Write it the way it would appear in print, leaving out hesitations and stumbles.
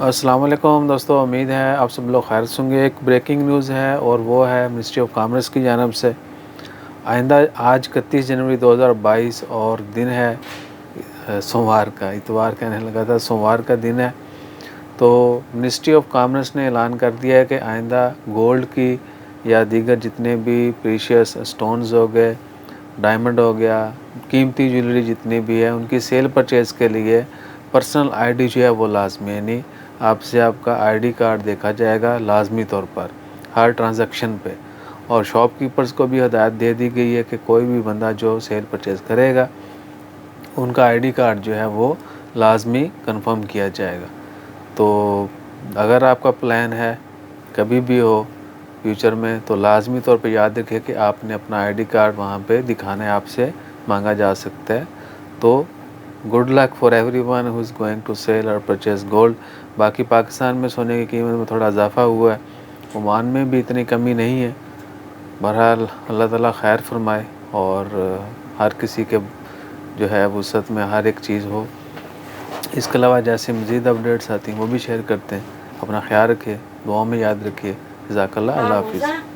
السلام علیکم دوستو، امید ہے آپ سب لوگ خیر سے ہوں گے۔ ایک بریکنگ نیوز ہے اور وہ ہے منسٹری آف کامرس کی جانب سے آئندہ آج 31 جنوری 2022 اور دن ہے سوموار کا، اتوار کہنے لگا تھا، سوموار کا دن ہے۔ تو منسٹری آف کامرس نے اعلان کر دیا ہے کہ آئندہ گولڈ کی یا دیگر جتنے بھی پریشیس سٹونز ہو گئے، ڈائمنڈ ہو گیا، قیمتی جویلری جتنی بھی ہے، ان کی سیل پرچیز کے لیے پرسنل آئی ڈی جو ہے وہ لازمی، یعنی آپ سے آپ کا آئی ڈی کارڈ دیکھا جائے گا لازمی طور پر ہر ٹرانزیکشن پہ۔ اور شاپ کیپرز کو بھی ہدایت دے دی گئی ہے کہ کوئی بھی بندہ جو سیل پرچیز کرے گا ان کا آئی ڈی کارڈ جو ہے وہ لازمی کنفرم کیا جائے گا۔ تو اگر آپ کا پلان ہے کبھی بھی ہو فیوچر میں تو لازمی طور پہ یاد رکھے کہ آپ نے اپنا آئی ڈی کارڈ وہاں پہ دکھانا ہے، آپ سے مانگا جا سکتا ہے۔ تو good luck for everyone who is going to sell اور پرچیز گولڈ۔ باقی پاکستان میں سونے کی قیمت میں تھوڑا اضافہ ہوا ہے، عمان میں بھی اتنی کمی نہیں ہے۔ بہرحال اللہ تعالیٰ خیر فرمائے اور ہر کسی کے جو ہے وسعت میں ہر ایک چیز ہو۔ اس کے علاوہ جیسے مزید اپڈیٹس آتی ہیں وہ بھی شیئر کرتے ہیں۔ اپنا خیال رکھیے، دعاؤں میں یاد رکھیے۔ جزاک اللہ، اللہ حافظ۔